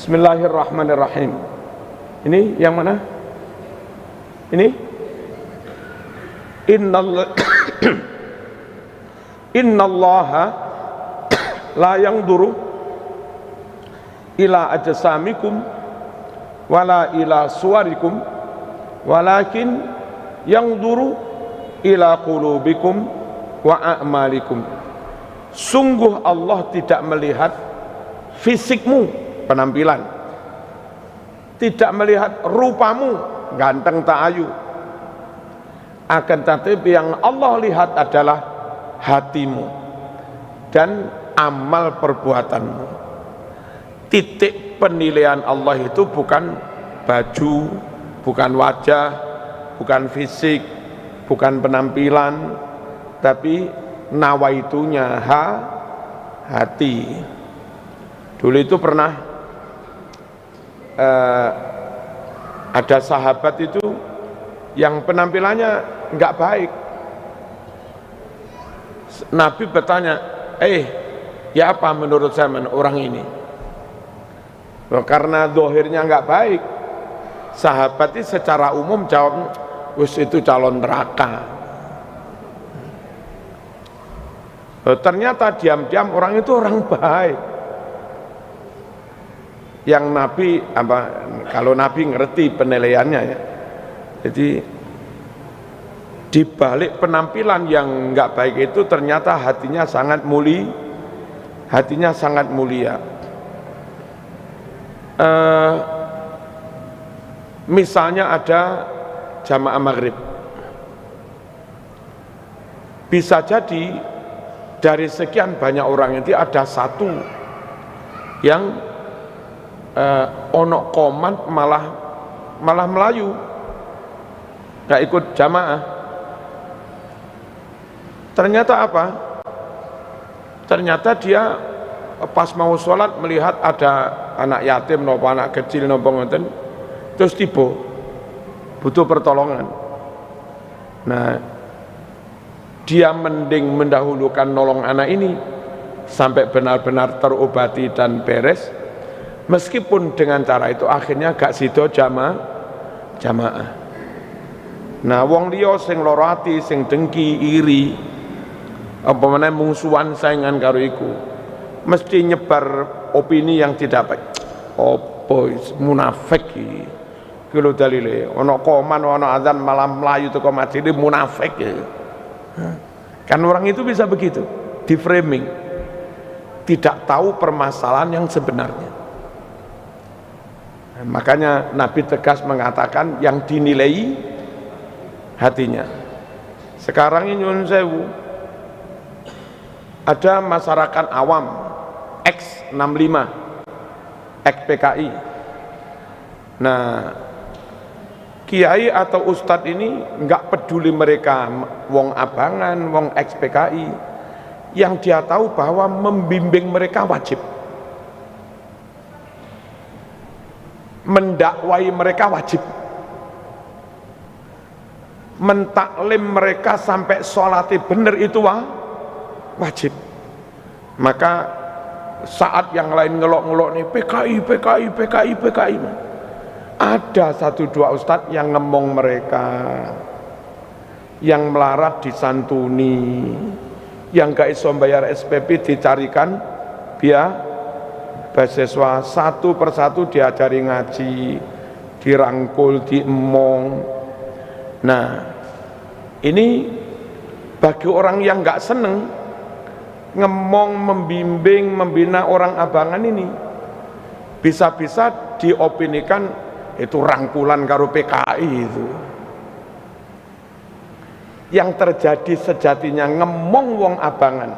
Bismillahirrahmanirrahim. Ini yang mana? Ini Innallaha la yanzuru ila ajsamikum wala ila suwarikum walakin yanzuru ila qulubikum wa a'malikum. Sungguh Allah tidak melihat fisikmu, penampilan, tidak melihat rupamu, ganteng tak ayu, akan tetapi yang Allah lihat adalah hatimu dan amal perbuatanmu. Titik penilaian Allah itu bukan baju, bukan wajah, bukan fisik, bukan penampilan, tapi nawaitunya hati. Dulu itu pernah ada sahabat itu yang penampilannya enggak baik. Nabi bertanya, ya apa menurut zaman orang ini? Karena dohirnya enggak baik. Sahabat itu secara umum jawab, wis itu calon neraka. Ternyata diam-diam orang itu orang baik. Yang Nabi kalau Nabi ngerti penilaiannya ya. Jadi di balik penampilan yang enggak baik itu ternyata hatinya sangat mulia. Hatinya sangat mulia. Misalnya ada jamaah maghrib, bisa jadi dari sekian banyak orang itu ada satu yang onok komat malah melayu, gak ikut jamaah. Ternyata apa? Ternyata dia pas mau sholat melihat ada anak yatim nopo anak kecil nopo ngoten, terus tiba butuh pertolongan. Nah, dia mending mendahulukan nolong anak ini sampai benar-benar terobati dan beres, meskipun dengan cara itu akhirnya gak sido jamaah. Nah, wong liya sing lara ati, sing dengki, iri, apa meneh mungsuhan saingan karo iku, mesti nyebar opini yang tidak baik. Apa munafik iki? Ki lho dalile, ana koman ana azan malah mlayu teko masjid munafik ya. Kan orang itu bisa begitu, di framing, tidak tahu permasalahan yang sebenarnya. Nah, makanya Nabi tegas mengatakan yang dinilai hatinya. Sekarang ini nyuwun sewu, ada masyarakat awam X65 XPKI. Nah, kiai atau ustadz ini enggak peduli mereka wong abangan, wong XPKI, yang dia tahu bahwa membimbing mereka wajib, mendakwai mereka wajib, mentaklim mereka sampai sholatnya benar itu wajib. Maka saat yang lain ngelok-ngelok nih PKI, ada satu dua ustadz yang ngemong mereka, yang melarat disantuni, yang gak iso bayar SPP dicarikan beasiswa, satu persatu diajari ngaji, dirangkul, diemong. Nah, ini bagi orang yang gak seneng ngemong, membimbing, membina orang abangan ini, bisa-bisa diopinikan itu rangkulan karo PKI itu. Yang terjadi sejatinya ngemong wong abangan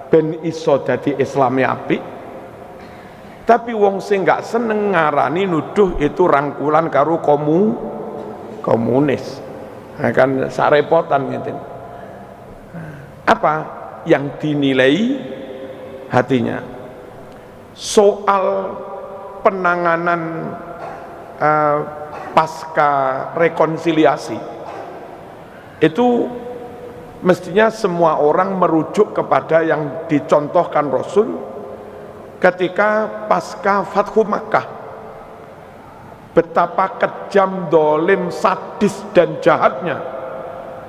ben iso dadi Islami apik, tapi wong sing gak seneng ngarani nuduh itu rangkulan karo komunis. Nah, kan sarepotan gitu. Apa yang dinilai hatinya? Soal penanganan pasca rekonsiliasi itu mestinya semua orang merujuk kepada yang dicontohkan Rasul ketika pasca Fathu Makkah. betapa kejam, dolim, sadis dan jahatnya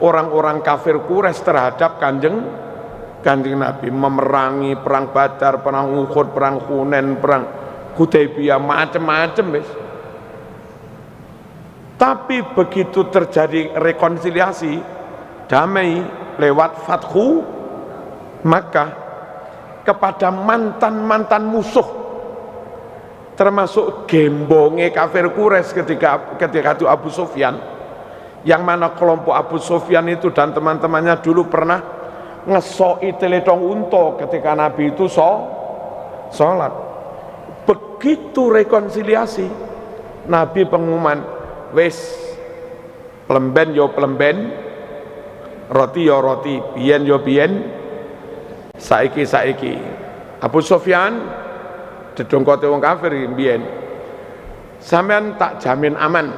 orang-orang kafir Quraisy terhadap kanjeng Nabi, memerangi perang Badar, perang Uhud, perang Hunain, perang Hudaybiyah, macam-macam wis. Tapi begitu terjadi rekonsiliasi, damai lewat Fathu Makkah kepada mantan-mantan musuh, termasuk gembonge kafir Quraisy ketika itu Abu Sufyan, yang mana kelompok Abu Sufyan itu dan teman-temannya dulu pernah ngesoi teletong unta ketika Nabi itu sholat. Begitu rekonsiliasi, Nabi pengumuman, wis plemben yo plemben, roti yo roti, biyen yo biyen, saiki saiki. Abu Sufyan dedongkote wong kafir biyen, sampean tak jamin aman,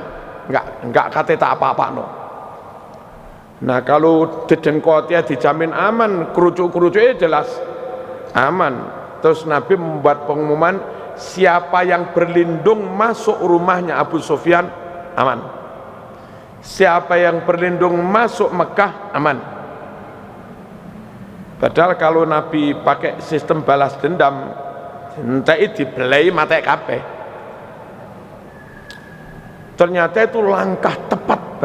enggak kate tak apa-apano. Nah kalau dedengkotnya dijamin aman, kerucuk-kerucuknya jelas aman. Terus Nabi membuat pengumuman, siapa yang berlindung masuk rumahnya Abu Sufyan aman, siapa yang berlindung masuk Mekah aman. Padahal kalau Nabi pakai sistem balas dendam, entai dibelai mate kabeh. Ternyata itu langkah tepat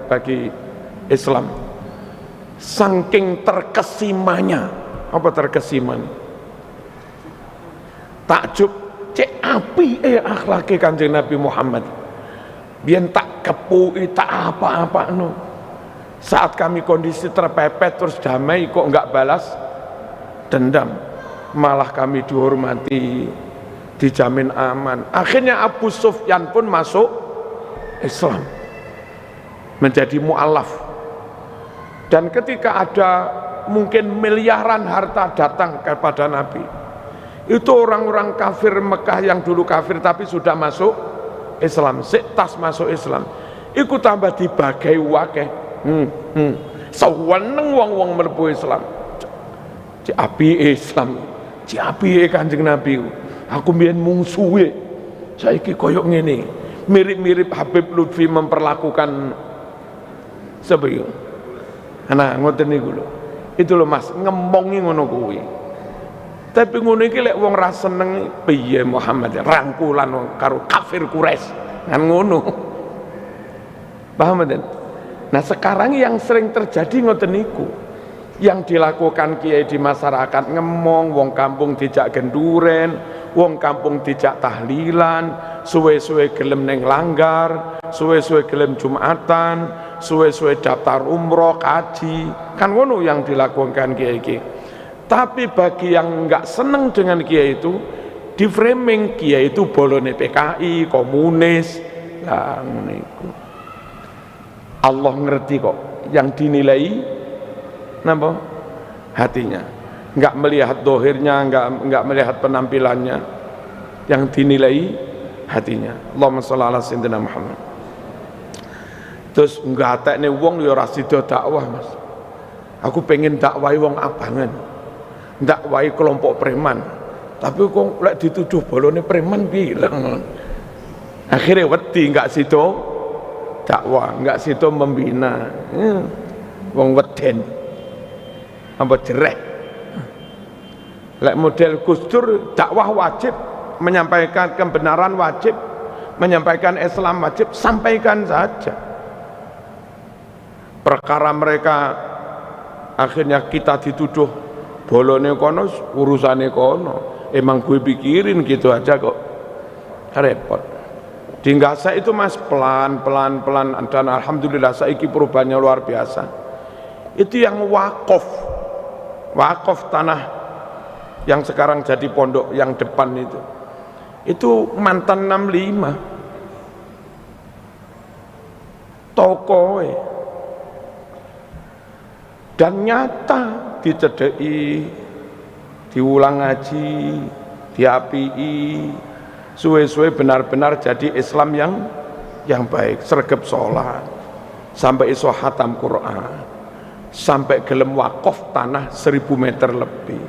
bagi Islam. Saking terkesimanya, apa terkesimanya? Takjub, cek api akhlake Kanjeng Nabi Muhammad. Biyen tak kepui, tak apa-apa no. Saat kami kondisi terpepet terus damai kok enggak balas dendam, malah kami dihormati, dijamin aman. Akhirnya Abu Sufyan pun masuk Islam, menjadi mu'alaf. Dan ketika ada mungkin miliaran harta datang kepada Nabi, itu orang-orang kafir Mekah yang dulu kafir tapi sudah masuk Islam, tas masuk Islam, ikut tambah dibagai wakeh. Seweneng wong-wong mlebu Islam. Ci api Islam, ci api Kanjeng Nabi. Aku mbiyen mungsuhe, saiki koyok ngene. Mirip-mirip Habib Lutfi memperlakukan sebayu. Nah, ngoten niku lho. Itu lho Mas, ngemongi ngono kuwi. Tapi ngono iki lek wong ra seneng piye Muhammad rangkulan karo kafir Quraisy. Kan ngono. Paham mboten? Nah, sekarang yang sering terjadi ngoten niku. Yang dilakukan kiai di masyarakat ngemong, wong kampung dijak genduren, wong kampung dijak tahlilan, suwe-suwe gelem neng langgar, suwe-suwe gelem Jumatan, suwe-suwe daftar umroh, haji, kan ngono yang dilakukan kiai-kiai. Tapi bagi yang enggak seneng dengan kiai itu, di framing kiai itu bolone PKI, komunis, lah niku. Allah ngerti kok, yang dinilai napa? Hatinya. Enggak melihat dohirnya, enggak melihat penampilannya, yang dinilai hatinya. Allahumma sholli ala sayyidina Muhammad. Terus nggatekne wong ya ora sida dakwah, Mas. Aku pengen dakwahi wong abangan, dakwahi kelompok preman, tapi kok lek dituduh bolone preman bilang akhirnya wedi, enggak sida dakwah, enggak sida membina. Wong weden apa jereh. Lek model Gus Dur dakwah wajib, menyampaikan kebenaran wajib, menyampaikan Islam wajib, sampaikan saja. Perkara mereka akhirnya kita dituduh bolone kono, urusane kono. Emang gue pikirin gitu aja kok, repot. Di Gaza itu Mas pelan dan alhamdulillah saiki perubahannya luar biasa. Itu yang wakaf tanah yang sekarang jadi pondok yang depan itu mantan 65 toko dan nyata dicedeki, diulang ngaji, diapii, suwe-suwe benar-benar jadi Islam yang baik, sregep sholat, sampai iso khatam Quran, sampai gelem wakaf tanah 1000 meter lebih.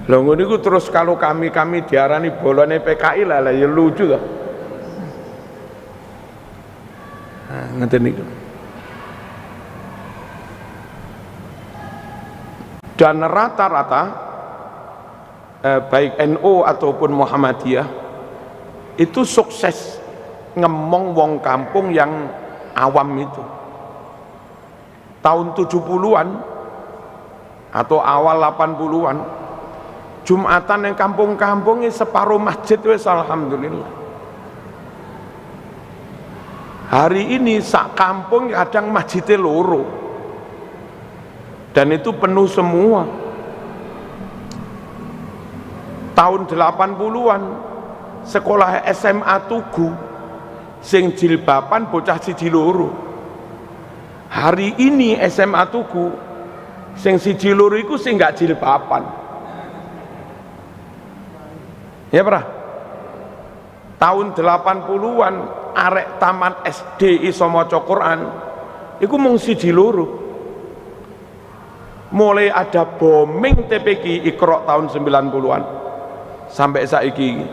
Lho ngono iku terus kalau kami diarani bolone PKI lah ya lucu toh. Nah, ngeten niku. Dan rata-rata baik NU ataupun Muhammadiyah itu sukses ngemong wong kampung yang awam itu. Tahun 70-an atau awal 80-an Jumatan yang kampung-kampung ini separuh masjid wis alhamdulillah. Hari ini sak kampung kadang masjidnya loro. Dan itu penuh semua. Tahun 80-an sekolah SMA Tugu sing jilbaban bocah siji loro. Hari ini SMA Tugu sing siji loro iku sing gak jilbaban. Ya pernah? Tahun 80-an arek taman SD iso maca Quran iku mung siji loro. Mulai ada booming TPQ Iqra tahun 90-an sampai saiki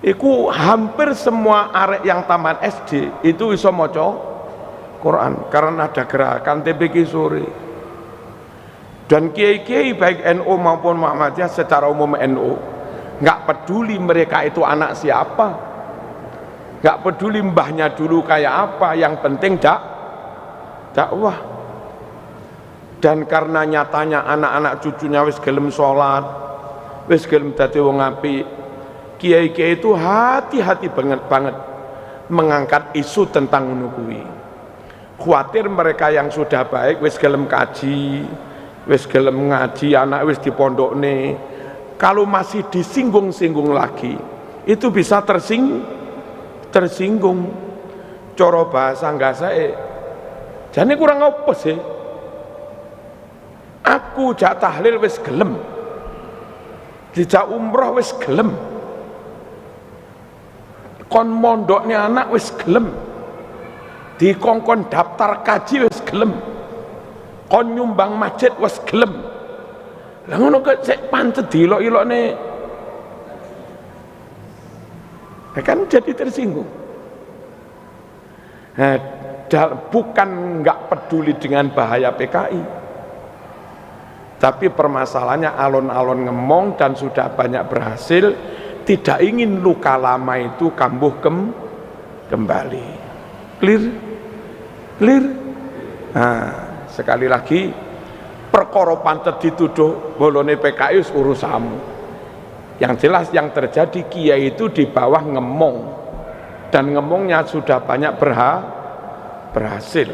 iku hampir semua arek yang taman SD itu iso maca Quran karena ada gerakan TPQ sore. Dan kiai-kiai baik NU maupun Muhammadiyah secara umum NU nggak peduli mereka itu anak siapa, nggak peduli mbahnya dulu kayak apa, yang penting dakwah. Dan karena nyatanya anak-anak cucunya wis gelem sholat, wis gelem dadi wong apik, kiai-kiai itu hati-hati banget mengangkat isu tentang ngono kuwi. Khawatir mereka yang sudah baik wis gelem kaji, wis gelem ngaji, anak wis dipondokne, kalau masih disinggung-singgung lagi itu bisa tersinggung. Coro bahasa enggak saya jane kurang apa sih, aku jak tahlil wis gelem, dijak umroh wis gelem, kon mondoknya anak wis gelem, dikongkon daftar kaji wis gelem, kon nyumbang masjid wis gelem. Lah ngono kok sik pancet dilok-ilokne. Kan jadi tersinggung. Nah, bukan nggak peduli dengan bahaya PKI, tapi permasalahannya alon-alon ngemong dan sudah banyak berhasil, tidak ingin luka lama itu kambuh kembali. Clear? Nah, sekali lagi perkara pancet dituduh bolone PKI urusamu. Yang jelas yang terjadi kiai itu di bawah ngemong, dan ngemongnya sudah banyak berhasil.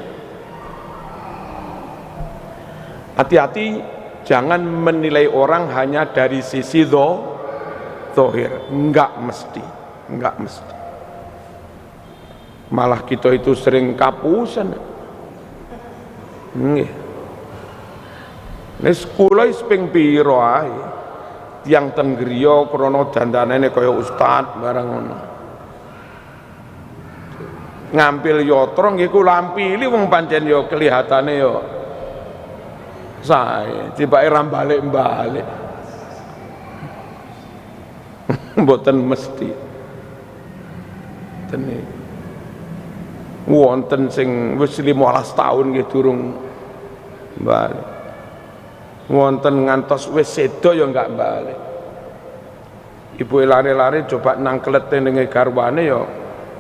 Hati-hati, jangan menilai orang hanya dari sisi zahir. Enggak mesti. Malah kita itu sering kapusan. Nggih. Nis kula wis ping pira ae tiyang teng griya krana dandanane kaya ustad barang ngono. Ngampil yatra nggih kula ampili wong pancen ya kelihatane ya sae, tibake ra balik-balik. Mboten mesti. Tenan. Wonten sing wis 15 tahun nggih durung balik. Wonten ngantos wis sedo ya enggak balik. Ibu lari-lari coba nangklet ning garwane ya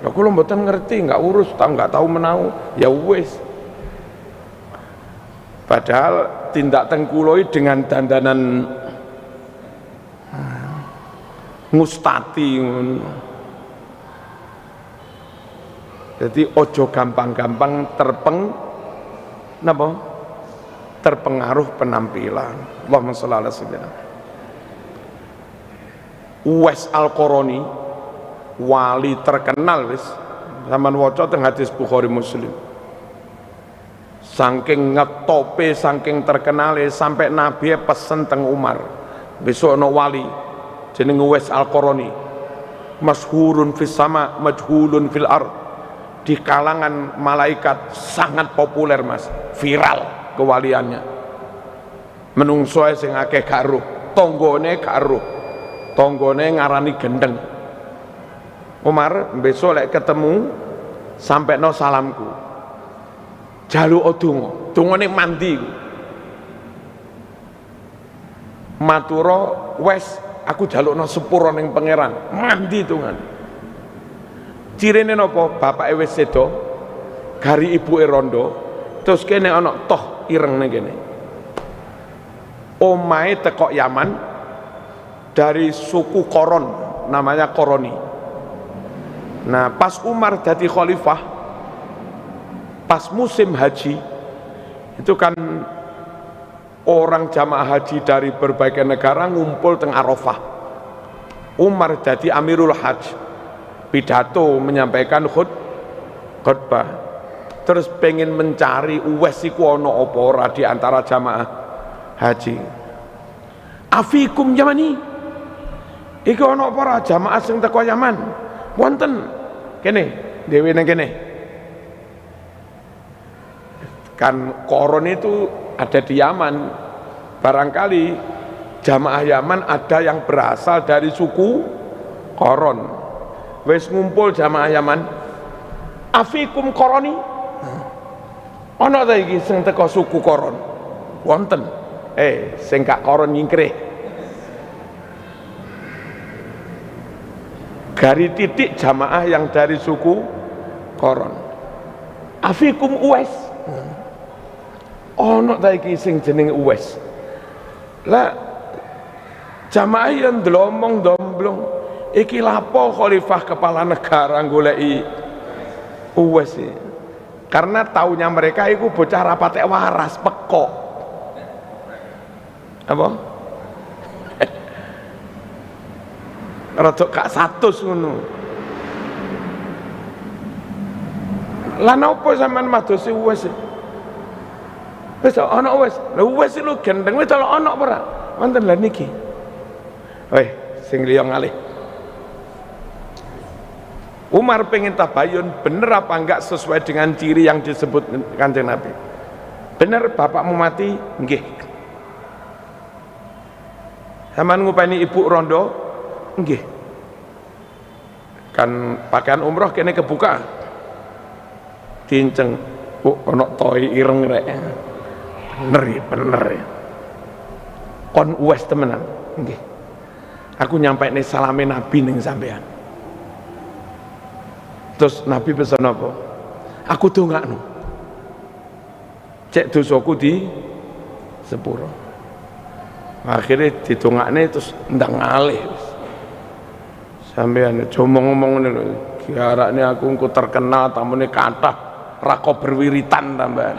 kula mboten ngerti, enggak urus, enggak tahu menau, ya wis. Padahal tindak tengkuloi dengan dandanan ngustati ngono. Jadi ojo gampang-gampang terpengaruh penampilan. Allahumma sholli ala sayyidina. Uwais Al-Qarani, wali terkenal wis, zaman waca teng hadis Bukhari Muslim. Saking ngetope, saking terkenale sampai Nabi pesen teng Umar, besok ana wali jeneng Uwais Al-Qarani, masyhurun fis sama, majhulun fil ard. Di kalangan malaikat sangat populer Mas, viral kewaliannya. Menungso sing akeh gak tanggane karo tanggane ngarani gendeng. Umar besok lek ketemu sampeno salamku, jaluk donga, dongane mandi. Matura wes aku jalukno sepuro ning pangeran, mandi tungan. Cirine napa? Bapake wis sedo, gari ibuke rondo, terus kene ana toh ireng ning kene. Omahe teko Yaman dari suku Koron, namanya Koroni. Nah, pas Umar jadi khalifah, pas musim haji, itu kan orang jamaah haji dari berbagai negara ngumpul teng Arafah. Umar jadi Amirul Hajj, pidato menyampaikan khutbah. Terus pengen mencari Uwais iku ana apa ora di antara jamaah haji. Afikum Yamani, iku ana apa ora jamaah sing teko Yaman? Wonten kene dhewe nang kene. Kan Koron itu ada di Yaman. Barangkali jamaah Yaman ada yang berasal dari suku Koron. Wis ngumpul jamaah Yaman. Afikum Koroni. Ana ta iki sing teko suku Koron? Wonten. Sing gak Koron nyingkrih. Gari titik jamaah yang dari suku Koron. Afikum Uwais. Ono ta iki sing jenenge Uwais. Lah jamaah yang ndelomong domblong iki lapo khalifah kepala negara goleki Uwais iki. Karena taunya mereka iku bocah rapatek waras pekok. Apa? Rada gak 100 ngono. Lah napa sampean madosi Uwais? Wis ana Uwais. Lah Uwais lu gendeng wis ana apa ora? Wonten lha niki. Sing liya ngalih. Umar pengen tabayun bener apa enggak sesuai dengan ciri yang disebut Kanjeng Nabi. Bener bapakmu mati? Nggih. Sampeyan ngupeni ibu rondo? Nggih. Kan pakaian umroh kene kebuka. Dinceng. Ana toi ireng rek. Bener ya. Kon Uwais temenan. Nggih. Aku nyampaikne salame Nabi ning sampean. Terus Nabi pesan apa? Aku dongakno. Cek dosaku di sepuro. Akhirnya didongakne terus ndang ngalih. Sampeyan aja ngomong ngene lho. Kiarakne aku engko terkenal tamune kathah rako berwiritan tambahan.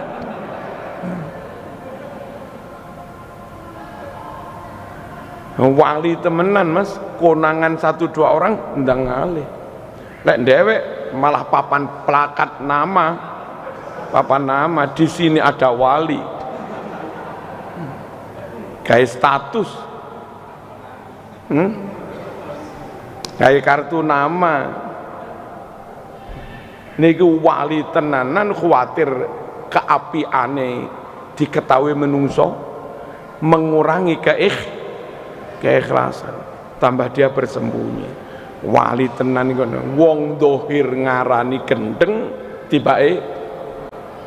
Wali temenan Mas, konangan 1-2 orang ndang ngalih. Lek dhewek malah papan plakat nama, di sini ada wali. Kayak status. Kayak kartu nama. Niki wali tenanan khawatir keapiane diketahui menungso, mengurangi keikhlasan, tambah dia bersembunyi. Wali tenan iku wong dohir ngarani gendeng tibake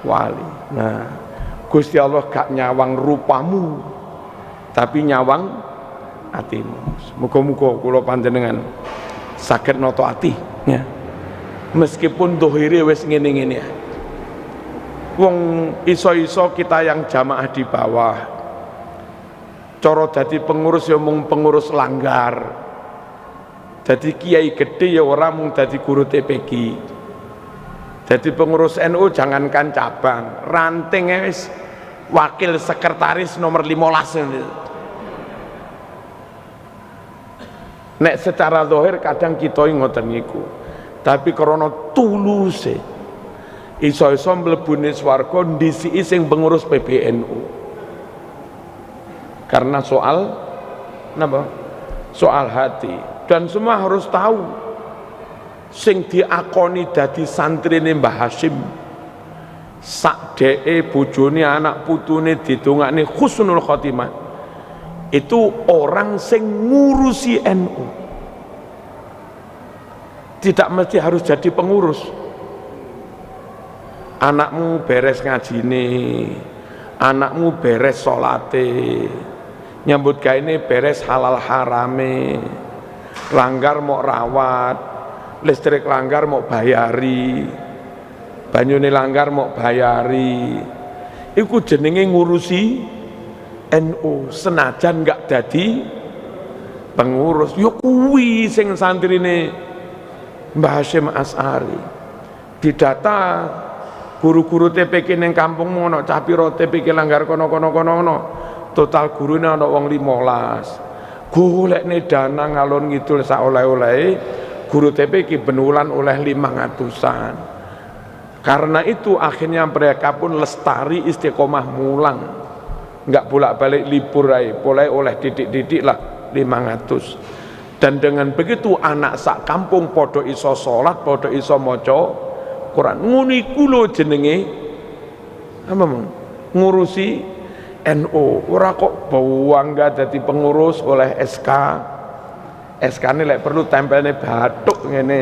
wali. Nah, Gusti Allah gak nyawang rupamu tapi nyawang atimu. Muga-muga kula panjenengan saged nata ati ya. Meskipun dohire wis ngene-ngene. Wong iso-iso kita yang jamaah di bawah cara dadi pengurus ya mung pengurus langgar. Jadi kiai gede ya orang mung dadi guru TPG. Jadi pengurus NU jangankan cabang, ranting wis wakil sekretaris nomor 15. Nek secara zahir kadang kita ngoten niku. Tapi krana tuluse iso-iso mlebune swarga ndisiki sing pengurus PBNU. Karena soal napa? Soal hati. Dan semua harus tahu sing diakoni dadi santrine Mbah Hasyim sak deke bojone anak putune didongakne husnul khotimah itu orang sing ngurusi NU. Tidak mesti harus jadi pengurus. Anakmu beres ngajine, anakmu beres salate, nyambut gawe ini beres halal harame, langgar mau rawat, listrik langgar mau bayari, banyune langgar mau bayari. Iku jenenge ngurusi NU, senajan enggak dadi pengurus. Yo kuwi sing santrine Mbah Hasyim Asy'ari. Didata guru-guru TPK ning kampung ono cah pira TPK langgar kono-kono. Total gurune ana wong 15. Golekne dana ngalon ngidul sak oleh-olehe guru TPK benulan oleh 500-an. Karena itu akhirnya mereka pun lestari istiqomah mulang. Enggak bolak-balik libur ae, boleh oleh didik-didik lah 500. Dan dengan begitu anak sak kampung podo iso salat, podo iso maca Quran. Ngene iku lho jenenge apa mong? Ngurusi NU. Ora kok bangga dadi pengurus oleh SK. SK-ne lek perlu tempelne bathuk ngene.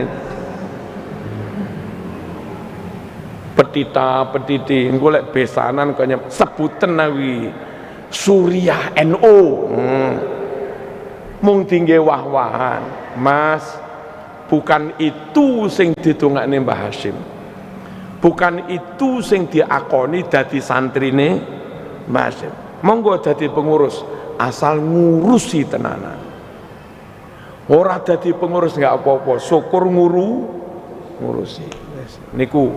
Petiti engko lek besanan kok sebuten awi Suriah NU. Mung tinggi wah-wahan. Mas, bukan itu sing ditungakne Mbah Hasyim, bukan itu sing diakoni dadi santrine Mbah Hasyim. Monggo dadi pengurus asal ngurusi tenanan. Ora dadi pengurus enggak apa-apa, syukur ngurusi. Niku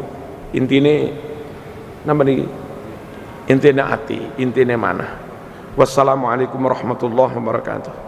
intine napa niki? Intine ati, intine mana. Wassalamualaikum warahmatullahi wabarakatuh.